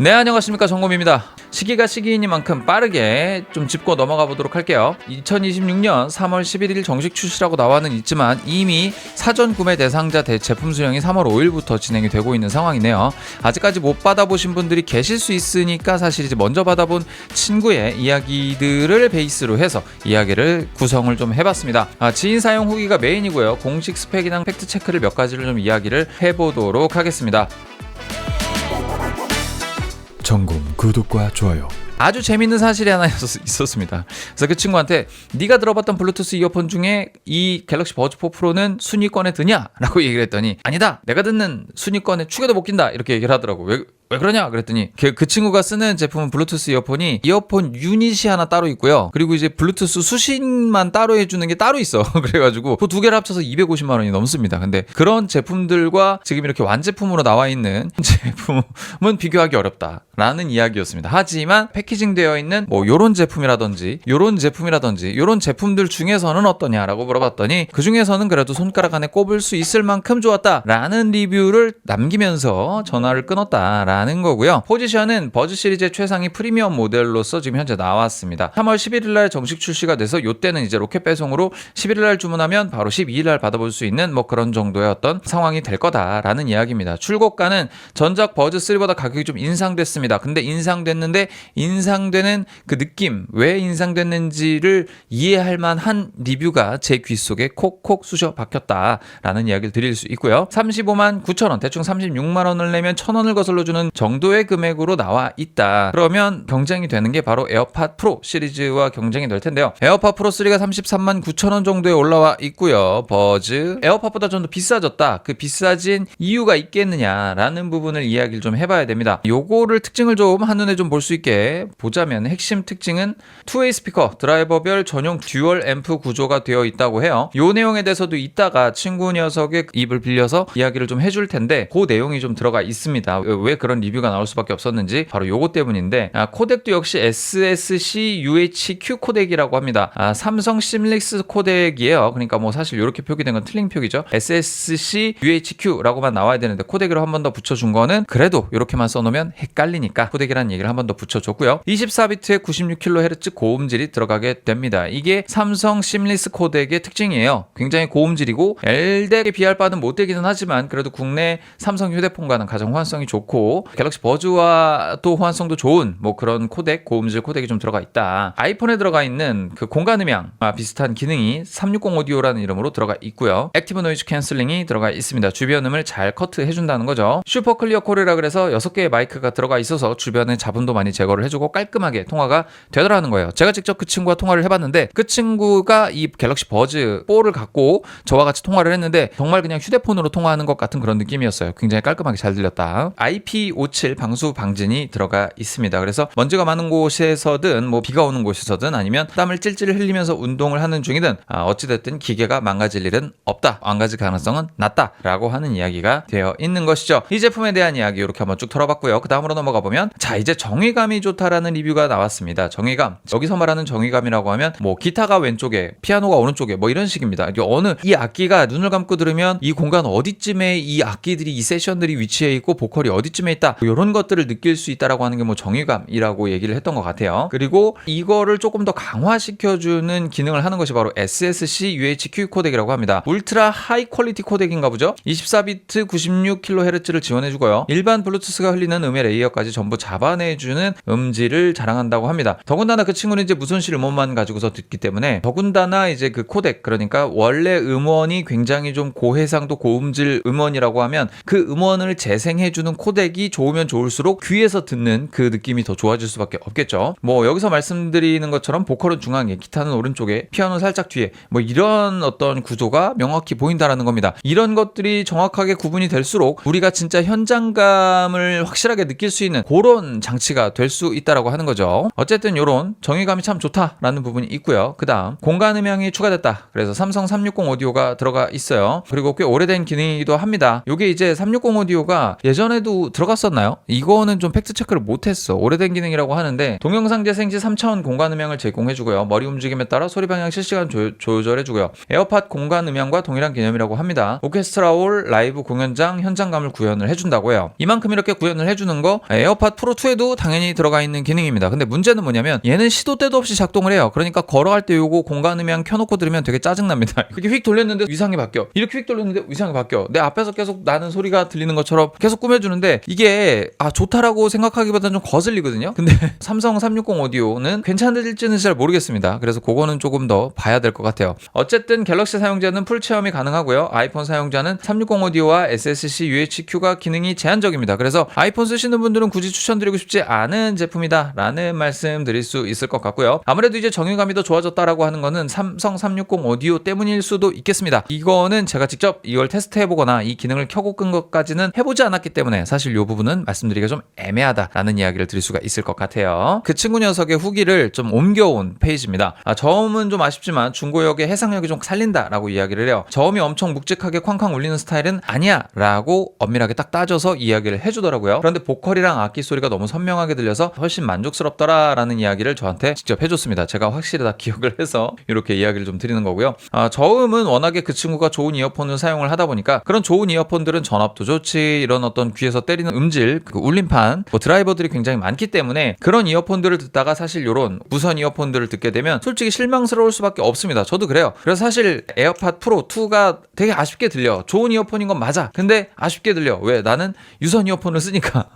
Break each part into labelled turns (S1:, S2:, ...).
S1: 네, 안녕하십니까, 정곰입니다. 시기가 시기이니만큼 빠르게 좀 짚고 넘어가 보도록 할게요. 2026년 3월 11일 정식 출시라고 나와는 있지만 이미 사전 구매 대상자 제품 수령이 3월 5일부터 진행이 되고 있는 상황이네요. 아직까지 못 받아보신 분들이 계실 수 있으니까 사실 이제 먼저 받아본 친구의 이야기들을 베이스로 해서 이야기를 구성을 좀 해봤습니다. 지인 사용 후기가 메인이고요. 공식 스펙이랑 팩트 체크를 몇 가지를 좀 이야기를 해보도록 하겠습니다.
S2: 정곰 구독과 좋아요.
S1: 아주 재밌는 사실이 하나 있었습니다. 그래서 그 친구한테 네가 들어봤던 블루투스 이어폰 중에 이 갤럭시 버즈 4 프로는 순위권에 드냐? 라고 얘기를 했더니 아니다, 내가 듣는 순위권에 축에도 못 낀다, 이렇게 얘기를 하더라고. 왜 그러냐 그랬더니 그 친구가 쓰는 제품은 블루투스 이어폰이 이어폰 유닛이 하나 따로 있고요. 그리고 이제 블루투스 수신만 따로 해주는 게 따로 있어. 그래가지고 그 두 개를 합쳐서 250만 원이 넘습니다. 근데 그런 제품들과 지금 이렇게 완제품으로 나와 있는 제품은 비교하기 어렵다라는 이야기였습니다. 하지만 패키징 되어 있는 뭐 요런 제품이라든지 요런 제품들 중에서는 어떠냐라고 물어봤더니 그 중에서는 그래도 손가락 안에 꼽을 수 있을 만큼 좋았다라는 리뷰를 남기면서 전화를 끊었다라는 거고요. 포지션은 버즈 시리즈의 최상위 프리미엄 모델로서 지금 현재 나왔습니다. 3월 11일날 정식 출시가 돼서 요때는 이제 로켓 배송으로 11일날 주문하면 바로 12일날 받아볼 수 있는 뭐 그런 정도의 어떤 상황이 될 거다라는 이야기입니다. 출고가는 전작 버즈 3보다 가격이 좀 인상됐습니다. 근데 인상되는 그 느낌, 왜 인상됐는지를 이해할 만한 리뷰가 제 귀 속에 콕콕 쑤셔 박혔다라는 이야기를 드릴 수 있고요. 35만 9천 원, 대충 36만 원을 내면 1,000원을 거슬러주는 정도의 금액으로 나와 있다. 그러면 경쟁이 되는 게 바로 에어팟 프로 시리즈와 경쟁이 될 텐데요. 에어팟 프로 3가 33만 9천 원 정도에 올라와 있고요. 버즈 에어팟보다 좀 더 비싸졌다. 그 비싸진 이유가 있겠느냐라는 부분을 이야기를 좀 해봐야 됩니다. 요거를 특징을 좀 한눈에 좀 볼 수 있게 보자면 핵심 특징은 2웨이 스피커, 드라이버별 전용 듀얼 앰프 구조가 되어 있다고 해요. 요 내용에 대해서도 이따가 친구 녀석의 입을 빌려서 이야기를 좀 해줄 텐데 그 내용이 좀 들어가 있습니다. 왜 그런 리뷰가 나올 수밖에 없었는지 바로 요거 때문인데, 코덱도 역시 SSC UHQ 코덱이라고 합니다. 삼성 심릭스 코덱이에요. 그러니까 뭐 사실 이렇게 표기된 건 틀린 표기죠. SSC UHQ라고만 나와야 되는데 코덱으로 한 번 더 붙여준 거는 그래도 이렇게만 써놓으면 헷갈리니까 코덱이라는 얘기를 한 번 더 붙여줬고요. 24비트의 96kHz 고음질이 들어가게 됩니다. 이게 삼성 심리스 코덱의 특징이에요. 굉장히 고음질이고 LDEC에 비할 바는 못 되기는 하지만 그래도 국내 삼성 휴대폰과는 가장 호환성이 좋고 갤럭시 버즈와 또 호환성도 좋은 뭐 그런 코덱, 고음질 코덱이 좀 들어가 있다. 아이폰에 들어가 있는 그 공간 음향 비슷한 기능이 360 오디오라는 이름으로 들어가 있고요. 액티브 노이즈 캔슬링이 들어가 있습니다. 주변 음을 잘 커트해준다는 거죠. 슈퍼 클리어 콜이라 그래서 6개의 마이크가 들어가 있어서 주변의 잡음도 많이 제거를 해주고 깔끔하게 통화가 되더라는 거예요. 제가 직접 그 친구와 통화를 해봤는데 그 친구가 이 갤럭시 버즈 4를 갖고 저와 같이 통화를 했는데 정말 그냥 휴대폰으로 통화하는 것 같은 그런 느낌이었어요. 굉장히 깔끔하게 잘 들렸다. IP57 방수 방진이 들어가 있습니다. 그래서 먼지가 많은 곳에서든 뭐 비가 오는 곳에서든 아니면 땀을 찔찔 흘리면서 운동을 하는 중이든 어찌됐든 기계가 망가질 일은 없다. 망가질 가능성은 낮다라고 하는 이야기가 되어 있는 것이죠. 이 제품에 대한 이야기 이렇게 한번 쭉 털어봤고요. 그 다음으로 넘어가 보면 자, 이제 정의감이 좋다라는 리뷰가 나왔습니다. 정의감, 여기서 말하는 정의감이라고 하면 뭐 기타가 왼쪽에 피아노가 오른쪽에 뭐 이런 식입니다. 이 악기가 눈을 감고 들으면 이 공간 어디쯤에 이 악기들이 이 세션들이 위치해 있고 보컬이 어디쯤에 있다, 이런 것들을 느낄 수 있다라고 하는 게 뭐 정의감이라고 얘기를 했던 것 같아요. 그리고 이거를 조금 더 강화시켜주는 기능을 하는 것이 바로 SSC UHQ 코덱이라고 합니다. 울트라 하이 퀄리티 코덱인가 보죠. 24비트 96kHz를 지원해주고요. 일반 블루투스가 흘리는 음의 레이어까지 전부 잡아내주는 음질을 자랑한다고 합니다. 더군다나 그 친구는 이제 무손실 음원만 가지고서 듣기 때문에 더군다나 이제 그 코덱, 그러니까 원래 음원이 굉장히 좀 고해상도 고음질 음원이라고 하면 그 음원을 재생해주는 코덱이 좋으면 좋을수록 귀에서 듣는 그 느낌이 더 좋아질 수밖에 없겠죠. 뭐 여기서 말씀드리는 것처럼 보컬은 중앙에, 기타는 오른쪽에, 피아노는 살짝 뒤에, 뭐 이런 어떤 구조가 명확히 보인다라는 겁니다. 이런 것들이 정확하게 구분이 될수록 우리가 진짜 현장감을 확실하게 느낄 수 있는 그런 장치가 될 수 있다라고 하는 거죠. 어쨌든 이런 정의감이 참 좋다라는 부분이 있고요. 그 다음 공간 음향이 추가됐다. 그래서 삼성 360 오디오가 들어가 있어요. 그리고 꽤 오래된 기능이기도 합니다. 이게 이제 360 오디오가 예전에도 들어갔었 바꿨었나요? 이거는 좀 팩트 체크를 못했어. 오래된 기능이라고 하는데 동영상 재생 시 3차원 공간 음향을 제공해주고요. 머리 움직임에 따라 소리 방향 실시간 조절해주고요. 에어팟 공간 음향과 동일한 개념이라고 합니다. 오케스트라홀 라이브 공연장 현장감을 구현을 해준다고 해요. 이만큼 이렇게 구현을 해주는 거 에어팟 프로 2에도 당연히 들어가 있는 기능입니다. 근데 문제는 뭐냐면 얘는 시도 때도 없이 작동을 해요. 그러니까 걸어갈 때 요거 공간 음향 켜놓고 들으면 되게 짜증납니다. 이렇게 휙 돌렸는데 위상이 바뀌어. 이렇게 휙 돌렸는데 위상이 바뀌어. 내 앞에서 계속 나는 소리가 들리는 것처럼 계속 꾸며주는데 이게 좋다라고 생각하기보다는 좀 거슬리거든요. 근데 삼성 360 오디오는 괜찮을지는 잘 모르겠습니다. 그래서 그거는 조금 더 봐야 될 것 같아요. 어쨌든 갤럭시 사용자는 풀 체험이 가능하고요. 아이폰 사용자는 360 오디오와 SSC UHQ가 기능이 제한적입니다. 그래서 아이폰 쓰시는 분들은 굳이 추천드리고 싶지 않은 제품이다 라는 말씀 드릴 수 있을 것 같고요. 아무래도 이제 정의감이 더 좋아졌다라고 하는 거는 삼성 360 오디오 때문일 수도 있겠습니다. 이거는 제가 직접 이걸 테스트해보거나 이 기능을 켜고 끈 것까지는 해보지 않았기 때문에 사실 이 부분은 말씀드리기가 좀 애매하다라는 이야기를 드릴 수가 있을 것 같아요. 그 친구 녀석의 후기를 좀 옮겨온 페이지입니다. 저음은 좀 아쉽지만 중고역의 해상력이 좀 살린다라고 이야기를 해요. 저음이 엄청 묵직하게 쾅쾅 울리는 스타일은 아니야 라고 엄밀하게 딱 따져서 이야기를 해주더라고요. 그런데 보컬이랑 악기 소리가 너무 선명하게 들려서 훨씬 만족스럽더라라는 이야기를 저한테 직접 해줬습니다. 제가 확실히 다 기억을 해서 이렇게 이야기를 좀 드리는 거고요. 저음은 워낙에 그 친구가 좋은 이어폰을 사용을 하다 보니까 그런 좋은 이어폰들은 전압도 좋지 이런 어떤 귀에서 때리는 음질, 그 울림판, 드라이버들이 굉장히 많기 때문에 그런 이어폰들을 듣다가 사실 이런 무선 이어폰들을 듣게 되면 솔직히 실망스러울 수밖에 없습니다. 저도 그래요. 그래서 사실 에어팟 프로 2가 되게 아쉽게 들려. 좋은 이어폰인 건 맞아. 근데 아쉽게 들려. 왜? 나는 유선 이어폰을 쓰니까.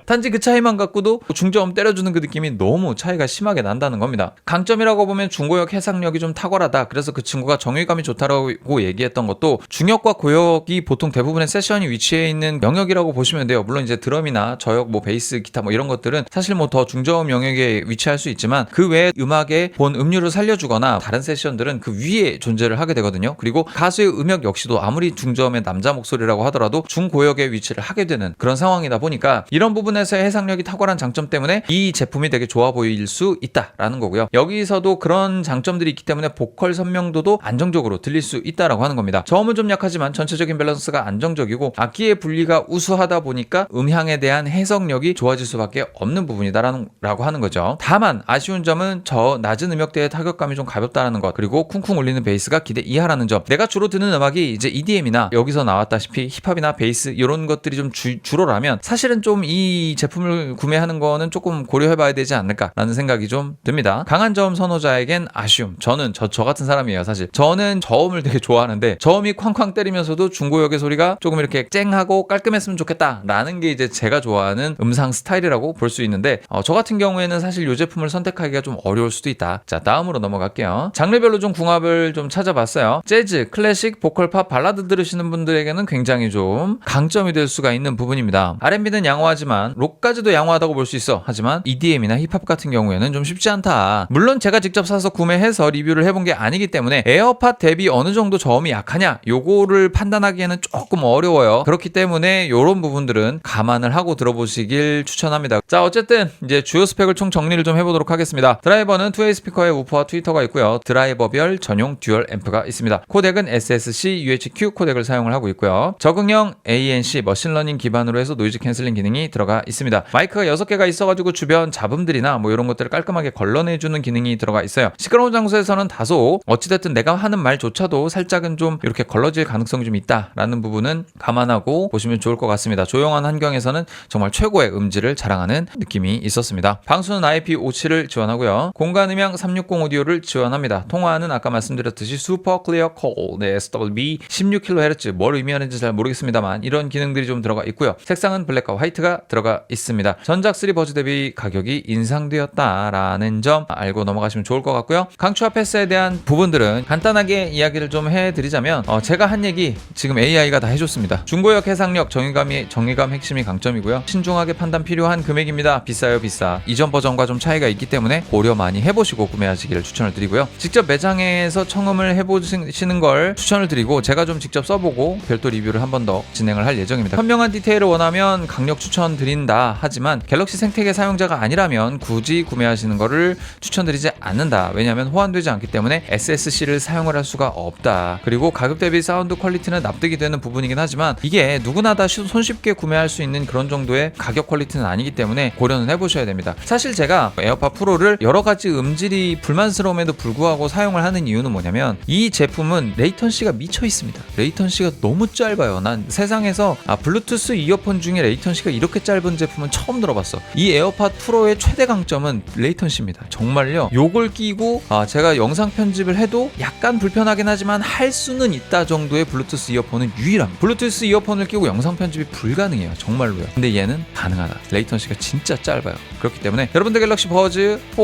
S1: 단지 그 차이만 갖고도 중저음 때려주는 그 느낌이 너무 차이가 심하게 난다는 겁니다. 강점이라고 보면 중고역 해상력이 좀 탁월하다. 그래서 그 친구가 정의감이 좋다라고 얘기했던 것도 중역과 고역이 보통 대부분의 세션이 위치해 있는 영역이라고 보시면 돼요. 물론 이제 드럼이나 저역, 베이스, 기타 이런 것들은 사실 더 중저음 영역에 위치할 수 있지만 그 외에 음악의 본 음률을 살려주거나 다른 세션들은 그 위에 존재를 하게 되거든요. 그리고 가수의 음역 역시도 아무리 중저음의 남자 목소리라고 하더라도 중고역에 위치를 하게 되는 그런 상황이다 보니까 이런 부분에서의 해상력이 탁월한 장점 때문에 이 제품이 되게 좋아 보일 수 있다라는 거고요. 여기서도 그런 장점들이 있기 때문에 보컬 선명도도 안정적으로 들릴 수 있다라고 하는 겁니다. 저음은 좀 약하지만 전체적인 밸런스가 안정적이고 악기의 분리가 우수하다 보니까 음향에 대한 해석력이 좋아질 수밖에 없는 부분이다라고 하는 거죠. 다만 아쉬운 점은 저 낮은 음역대의 타격감이 좀 가볍다라는 것, 그리고 쿵쿵 울리는 베이스가 기대 이하라는 점. 내가 주로 듣는 음악이 이제 EDM이나 여기서 나왔다시피 힙합이나 베이스 이런 것들이 좀 주로라면 사실은 좀 이 제품을 구매하는 거는 조금 고려해봐야 되지 않을까라는 생각이 좀 듭니다. 강한 저음 선호자에겐 아쉬움. 저는 저 같은 사람이에요. 사실 저는 저음을 되게 좋아하는데 저음이 쾅쾅 때리면서도 중고역의 소리가 조금 이렇게 쨍하고 깔끔했으면 좋겠다라는 게 이제 제가 좋아하는 음상 스타일이라고 볼 수 있는데 저 같은 경우에는 사실 이 제품을 선택하기가 좀 어려울 수도 있다. 자, 다음으로 넘어갈게요. 장르별로 좀 궁합을 좀 찾아봤어요. 재즈, 클래식, 보컬, 팝, 발라드 들으시는 분들에게는 굉장히 좀 강점이 될 수가 있는 부분입니다. R&B는 양호하지만 록까지도 양호하다고 볼 수 있어. 하지만 EDM이나 힙합 같은 경우에는 좀 쉽지 않다. 물론 제가 직접 사서 구매해서 리뷰를 해본 게 아니기 때문에 에어팟 대비 어느 정도 저음이 약하냐 요거를 판단하기에는 조금 어려워요. 그렇기 때문에 이런 부분들은 감안을 하고 들어보시길 추천합니다. 자, 어쨌든 이제 주요 스펙을 총 정리를 좀 해보도록 하겠습니다. 드라이버는 2웨이 스피커에 우퍼와 트위터가 있고요. 드라이버별 전용 듀얼 앰프가 있습니다. 코덱은 SSC UHQ 코덱을 사용을 하고 있고요. 적응형 ANC 머신러닝 기반으로 해서 노이즈 캔슬링 기능이 들어가 있습니다. 마이크가 6개가 있어가지고 주변 잡음들이나 이런 것들을 깔끔하게 걸러내주는 기능이 들어가 있어요. 시끄러운 장소에서는 다소 어찌됐든 내가 하는 말조차도 살짝은 좀 이렇게 걸러질 가능성이 좀 있다라는 부분은 감안하고 보시면 좋을 것 같습니다. 조용한 환경에서는 정말 최고의 음질을 자랑하는 느낌이 있었습니다. 방수는 IP57을 지원하고요. 공간 음향 360 오디오를 지원합니다. 통화는 아까 말씀드렸듯이 슈퍼 클리어 콜, SWB 16kHz 뭘 의미하는지 잘 모르겠습니다만 이런 기능들이 좀 들어가 있고요. 색상은 블랙과 화이트가 들어가 있습니다. 전작 3 버즈 대비 가격이 인상되었다라는 점 알고 넘어가시면 좋을 것 같고요. 강추와 패스에 대한 부분들은 간단하게 이야기를 좀 해드리자면 제가 한 얘기 지금 AI가 다 해줬습니다. 중고역 해상력 정의감 핵심이 강점이고요. 신중하게 판단 필요한 금액입니다. 비싸요 비싸. 이전 버전과 좀 차이가 있기 때문에 고려 많이 해보시고 구매하시기를 추천을 드리고요. 직접 매장에서 청음을 해보시는 걸 추천을 드리고 제가 좀 직접 써보고 별도 리뷰를 한 번 더 진행을 할 예정입니다. 현명한 디테일을 원하면 강력 추천드린다 하지만 갤럭시 생태계 사용자가 아니라면 굳이 구매하시는 거를 추천드리지 않는다. 왜냐하면 호환되지 않기 때문에 SSC를 사용을 할 수가 없다. 그리고 가격 대비 사운드 퀄리티는 납득이 되는 부분이긴 하지만 이게 누구나 다 손쉽게 구매할 수 있는 아닌 그런 정도의 가격 퀄리티는 아니기 때문에 고려는 해보셔야 됩니다. 사실 제가 에어팟 프로를 여러 가지 음질이 불만스러움에도 불구하고 사용을 하는 이유는 뭐냐면 이 제품은 레이턴시가 미쳐 있습니다. 레이턴시가 너무 짧아요. 난 세상에서 블루투스 이어폰 중에 레이턴시가 이렇게 짧은 제품은 처음 들어봤어. 이 에어팟 프로의 최대 강점은 레이턴시입니다. 정말요. 요걸 끼고 제가 영상 편집을 해도 약간 불편하긴 하지만 할 수는 있다 정도의 블루투스 이어폰은 유일합니다. 블루투스 이어폰을 끼고 영상 편집이 불가능해요. 정말로요. 근데 얘는 가능하다. 레이턴시가 진짜 짧아요. 그렇기 때문에 여러분들 갤럭시 버즈 4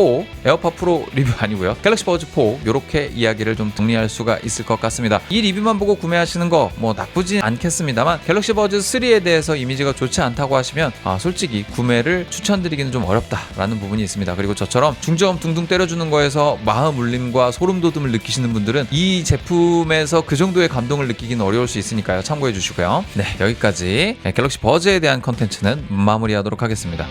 S1: 에어팟 프로 리뷰 아니고요. 갤럭시 버즈 4 요렇게 이야기를 좀 정리할 수가 있을 것 같습니다. 이 리뷰만 보고 구매하시는 거 뭐 나쁘진 않겠습니다만 갤럭시 버즈 3에 대해서 이미지가 좋지 않다고 하시면 솔직히 구매를 추천드리기는 좀 어렵다라는 부분이 있습니다. 그리고 저처럼 중저음 둥둥 때려주는 거에서 마음 울림과 소름 돋음을 느끼시는 분들은 이 제품에서 그 정도의 감동을 느끼기는 어려울 수 있으니까요. 참고해 주시고요. 네, 여기까지 갤럭시 버즈에 대한 컨텐츠는 마무리하도록 하겠습니다.